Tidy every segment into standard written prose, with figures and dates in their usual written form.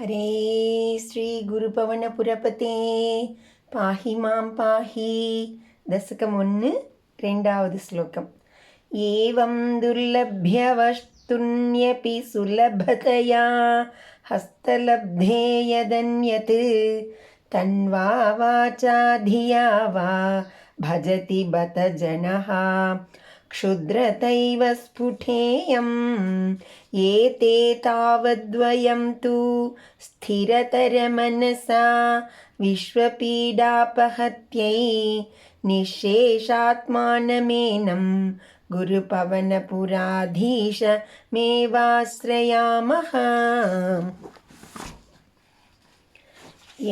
ஹரே ஸ்ரீ குரு பவன புரபதே பாஹி மாம் பாஹி. தசகம் 1 2வது ஸ்லோகம். ஏவம் துர்லப்ய வஸ்துன்யபி சுலபதயா ஹஸ்தலப்தே யதன்யத் தன்வா வாசா தியா வா பஜதி பத ஜனஹ க்ஷுத்ரதைவ ஸ்புடேயம் ஏதே தாவத்வயம் தூ ஸ்திரதரமனசா விஸ்வபீடாபஹத்யை நிஷேஷாத்மானமேனம் குருபவனபுராதீஷ மேவாஸ்ரயாமஹ.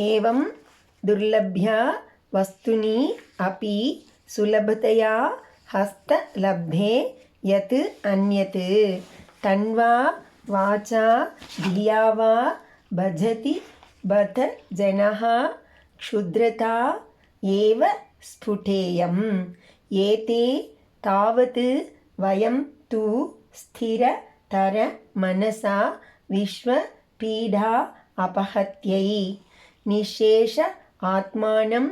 ஏவம் துர்லப்யா வஸ்துனி அபி சுலபதயா ஹஸ்தலப்தே யத் அன்யத் தன்வா வாசா தியா வா பஜதி பத ஜனஹ க்ஷுத்ரதா ஏவ ஸ்புடேயம் ஏதே தாவத் வயம் தூ ஸ்திரதர மனசா விஸ்வ பீடா அபஹத்யை நிஷேஷ ஆத்மானம்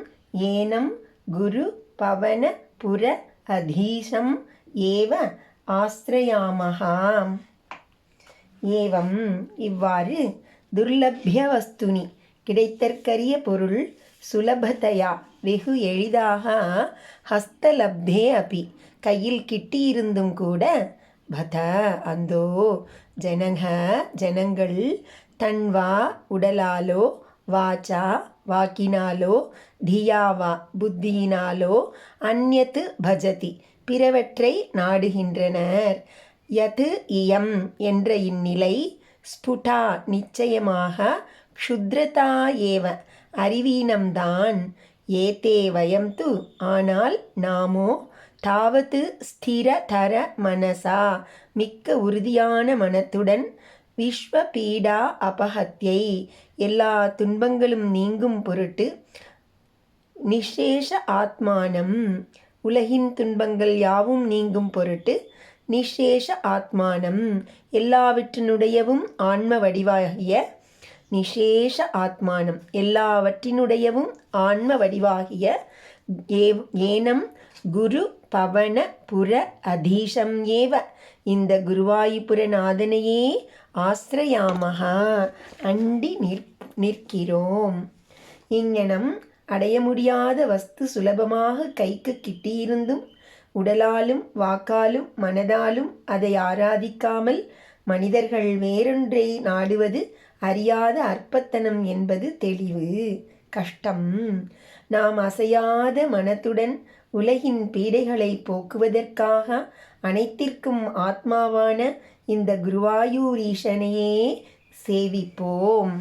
ஏனம் குரு பவன புர அதீசம் ஏவ ஆஸ்ரயாமஹா. ஏவம் இவ்வாறு துர்லப்ய வஸ்துனி கிடைத்தற்கரிய பொருள் சுலபதையா வெகு எளிதாக ஹஸ்தலப்தே அபி கையில் கிட்டியிருந்தும் கூட பத அந்தோ ஜனங்கள் தன்வா உடலாலோ வாச்சா வாக்கினாலோ தியாவா புத்தியினாலோ அந்யத் பஜதி பிறவற்றை நாடுகின்றனர். யது இயம் என்ற இந்நிலை ஸ்புடா நிச்சயமாக க்ஷுத்ரதா ஏவ அறிவீனம்தான் ஏதே வயம் து ஆனால் நாமோ தாவத் ஸ்திரதர மனசா மிக்க உறுதியான மனத்துடன் விஸ்வ பீடா அபஹத்யை எல்லா துன்பங்களும் நீங்கும் பொருட்டு நிஷேஷ ஆத்மானம் உலகின் துன்பங்கள் யாவும் நீங்கும் பொருட்டு நிஷேஷ ஆத்மானம் எல்லாவற்றினுடையவும் ஆன்ம வடிவாகிய நிஷேஷ ஆத்மானம் எல்லாவற்றினுடையவும் ஆன்ம வடிவாகிய ஏனம் குரு பவன புர அதீஷம் ஏவ இந்த குருவாயூபுரநாதனையே ஆஸ்ரயாமஹா அண்டி நிற்கிறோம். இங்ஙனம் அடைய முடியாத வஸ்து சுலபமாக கைக்கு கிட்டியிருந்தும் உடலாலும் வாக்காலும் மனதாலும் அதை ஆராதிக்காமல் மனிதர்கள் வேறொன்றை நாடுவது அறியாத அற்பத்தனம் என்பது தெளிவு கஷ்டம். நாம் அசையாத மனத்துடன் உலகின் பீடைகளை போக்குவதற்காக அனைத்திற்கும் ஆத்மாவான இந்த குருவாயூரீஷனையே சேவிப்போம்.